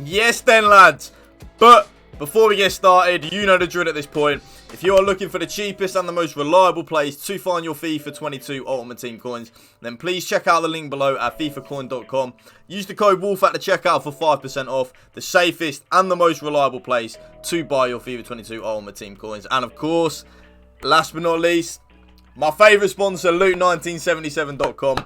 Yes then, lads. But before we get started, you know the drill at this point. If you are looking for the cheapest and the most reliable place to find your FIFA 22 Ultimate Team coins, then please check out the link below at fifacoin.com. Use the code WOLF at the checkout for 5% off, the safest and the most reliable place to buy your FIFA 22 Ultimate Team coins. And of course, last but not least, my favourite sponsor, loot1977.com.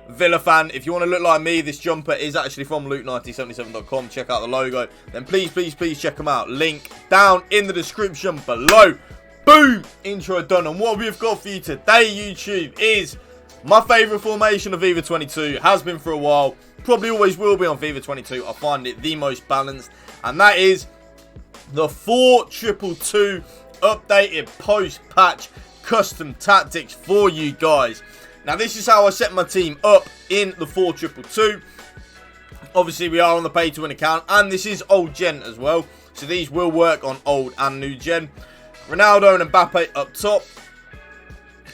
Villa fan, if you want to look like me, this jumper is actually from loot1977.com. Check out the logo. Then please check them out. Link down in the description below. Boom! Intro done. And what we've got for you today, YouTube, is my favourite formation of FIFA 22. Has been for a while. Probably always will be on FIFA 22. I find it the most balanced. And that is the 4-2-2 updated post-patch custom tactics for you guys. Now, this is how I set my team up in the 4-2-2. Obviously, we are on the pay-to-win account, and this is old gen as well. So, these will work on old and new gen. Ronaldo and Mbappe up top,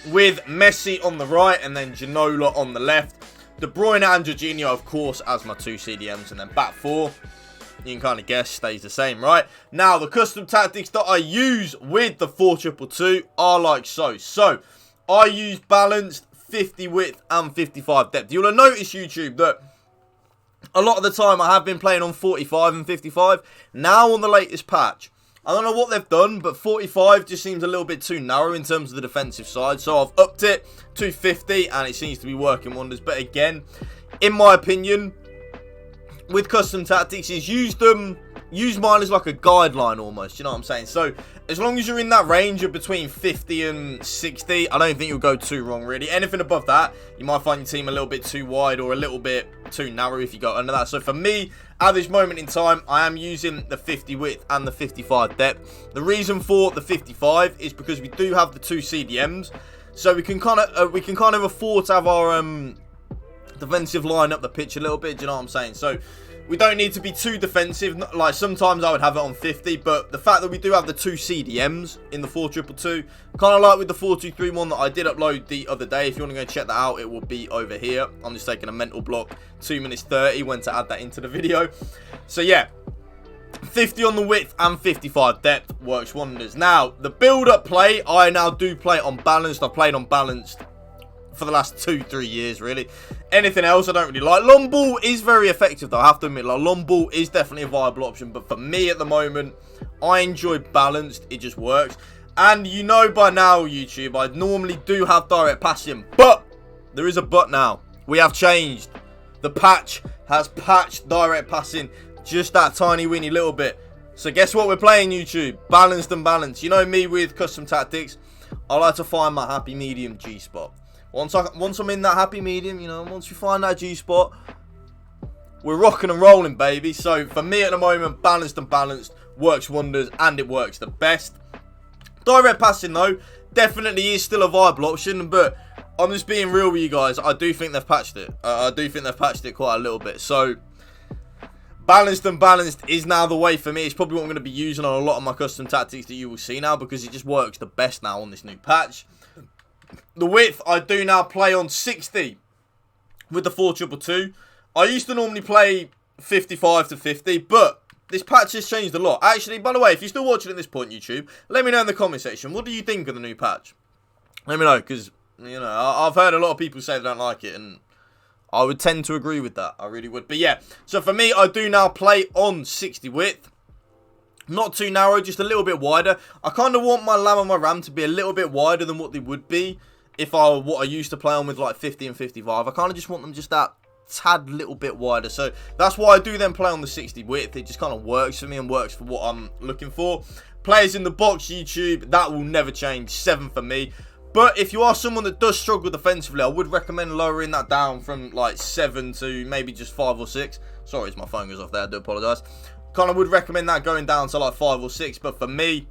with Messi on the right, and then Ginola on the left. De Bruyne and Jorginho, of course, as my two CDMs, and then back four. You can kind of guess, stays the same, right? Now, the custom tactics that I use with the 4-2-2 are like so. So, I use balanced 50 width and 55 depth. You'll have noticed, YouTube, that a lot of the time I have been playing on 45 and 55. Now on the latest patch, I don't know what they've done, but 45 just seems a little bit too narrow in terms of the defensive side. So I've upped it to 50 and it seems to be working wonders. But again, in my opinion, with custom tactics, is use mine as like a guideline almost, you know what I'm saying? So as long as you're in that range of between 50 and 60, I don't think you'll go too wrong really. Anything above that, you might find your team a little bit too wide or a little bit too narrow if you go under that. So for me, at this moment in time, I am using the 50 width and the 55 depth. The reason for the 55 is because we do have the two CDMs, so we can kind of afford to have our defensive line up the pitch a little bit, do you know what I'm saying? So we don't need to be too defensive. Like sometimes I would have it on 50, but the fact that we do have the two CDMs in the 4-2-2, kind of like with the 4-2-3-1 that I did upload the other day. If you want to go check that out, it will be over here. I'm just taking a mental block, 2 minutes 30 when to add that into the video. So yeah, 50 on the width and 55 depth works wonders. Now, the build-up play, I now do play on balanced. I've played on balanced for the last 2-3 years really. Anything else I don't really like. Long ball is very effective though, I have to admit. Like, long ball is definitely a viable option, but for me at the moment, I enjoy balanced. It just works. And you know by now, YouTube, I normally do have direct passing, but there is a but now. We have changed. The patch has patched direct passing just that tiny weeny little bit. So guess what we're playing, YouTube? Balanced and balanced. You know me with custom tactics, I like to find my happy medium G spot. Once I'm in that happy medium, you know, once we find that G spot, we're rocking and rolling, baby. So for me at the moment, balanced and balanced works wonders, and it works the best. Direct passing though, definitely is still a viable option, but I'm just being real with you guys. I do think they've patched it. I do think they've patched it quite a little bit. So balanced and balanced is now the way for me. It's probably what I'm going to be using on a lot of my custom tactics that you will see now, because it just works the best now on this new patch. The width, I do now play on 60 with the 4-2-2. I used to normally play 55 to 50, but this patch has changed a lot. Actually, by the way, if you're still watching at this point, YouTube, let me know in the comment section. What do you think of the new patch? Let me know, because, you know, I've heard a lot of people say they don't like it, and I would tend to agree with that. I really would. But yeah, so for me, I do now play on 60 width. Not too narrow, just a little bit wider. I kind of want my lamb and my ram to be a little bit wider than what they would be if what I used to play on with like 50 and 55. I kind of just want them just that tad little bit wider. So that's why I do then play on the 60 width. It just kind of works for me and works for what I'm looking for. Players in the box, YouTube, that will never change. 7 for me. But if you are someone that does struggle defensively, I would recommend lowering that down from like 7 to maybe just 5 or 6. Sorry, my phone goes off there. I do apologise. Kind of would recommend that going down to like 5 or 6. But for me,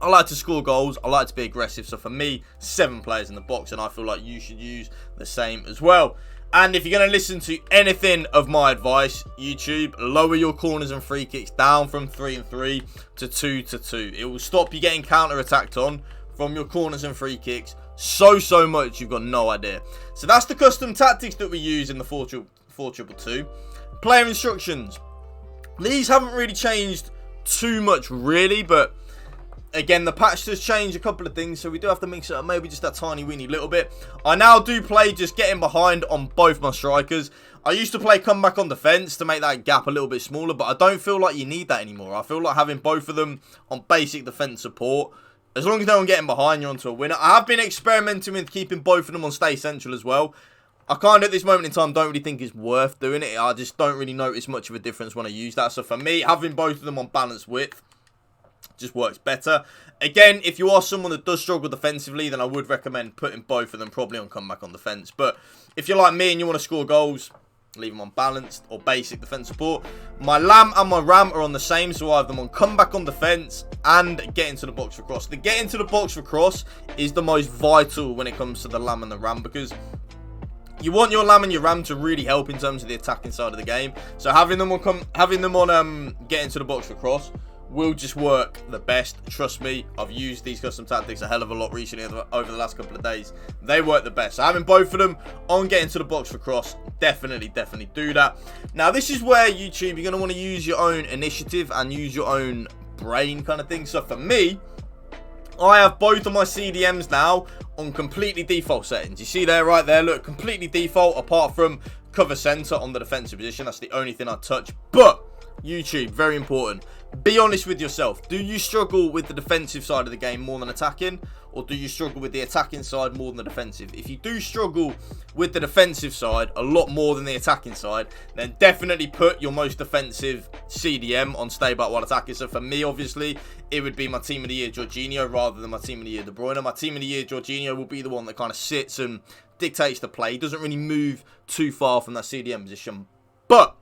I like to score goals. I like to be aggressive. So for me, 7 players in the box. And I feel like you should use the same as well. And if you're going to listen to anything of my advice, YouTube, lower your corners and free kicks down from 3 and 3 to 2 to 2. It will stop you getting counter-attacked on from your corners and free kicks so much you've got no idea. So that's the custom tactics that we use in the 4-2-2. Player instructions. These haven't really changed too much, really, but again, the patch does change a couple of things, so we do have to mix it up maybe just that tiny weeny little bit. I now do play just getting behind on both my strikers. I used to play comeback on defense to make that gap a little bit smaller, but I don't feel like you need that anymore. I feel like having both of them on basic defense support, as long as no one getting behind, you're onto a winner. I have been experimenting with keeping both of them on stay central as well. I kind of, at this moment in time, don't really think it's worth doing it. I just don't really notice much of a difference when I use that. So for me, having both of them on balanced width just works better. Again, if you are someone that does struggle defensively, then I would recommend putting both of them probably on comeback on defense. But if you're like me and you want to score goals, leave them on balanced or basic defense support. My Lamb and my Ram are on the same, so I have them on comeback on defense and get into the box for cross. The get into the box for cross is the most vital when it comes to the Lamb and the Ram, because you want your Lamb and your Ram to really help in terms of the attacking side of the game. So having them on get into the box for cross will just work the best. Trust me, I've used these custom tactics a hell of a lot recently over the last couple of days. They work the best. So having both of them on get into the box for cross, definitely do that. Now this is where YouTube, you're going to want to use your own initiative and use your own brain kind of thing. So for me, I have both of my CDMs now on completely default settings. You see there, right there, look, completely default apart from cover center on the defensive position. That's the only thing I touch. But YouTube, very important, be honest with yourself. Do you struggle with the defensive side of the game more than attacking, or do you struggle with the attacking side more than the defensive? If you do struggle with the defensive side a lot more than the attacking side, then definitely put your most defensive CDM on stay back while attacking. So for me, obviously, it would be my team of the year Jorginho rather than my team of the year De Bruyne. My team of the year Jorginho will be the one that kind of sits and dictates the play. He doesn't really move too far from that CDM position. But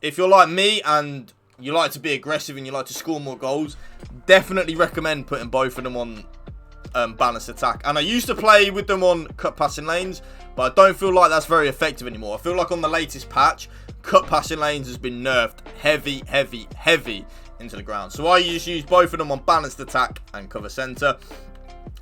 if you're like me and you like to be aggressive and you like to score more goals, definitely recommend putting both of them on balanced attack. And I used to play with them on cut passing lanes, but I don't feel like that's very effective anymore. I feel like on the latest patch, cut passing lanes has been nerfed heavy into the ground. So I just use both of them on balanced attack and cover center.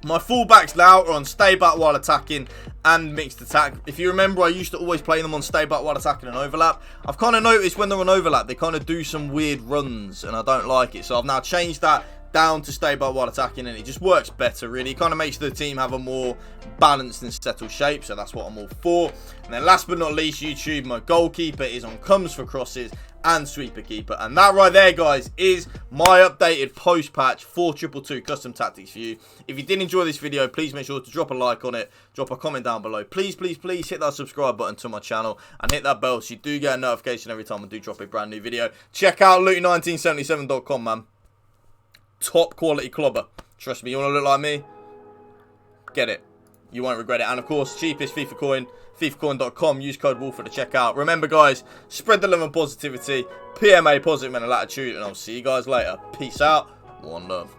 My fullbacks now are on stay back while attacking and mixed attack. If you remember, I used to always play them on stay back while attacking and overlap. I've kind of noticed when they're on overlap, they kind of do some weird runs and I don't like it. So I've now changed that down to stay back while attacking and it just works better, really. It kind of makes the team have a more balanced and settled shape. So that's what I'm all for. And then last but not least, YouTube, my goalkeeper is on comes for crosses and sweeper keeper. And that right there, guys, is my updated post-patch 4-2-2 custom tactics for you. If you did enjoy this video, please make sure to drop a like on it, drop a comment down below. Please hit that subscribe button to my channel and hit that bell so you do get a notification every time I do drop a brand new video. Check out Luton1977.com, man. Top quality clobber. Trust me, you want to look like me? Get it. You won't regret it. And of course, cheapest FIFA coin, fifacoin.com. Use code WOLF to check out. Remember, guys, spread the love and positivity. PMA, positive mental attitude. And I'll see you guys later. Peace out. One love.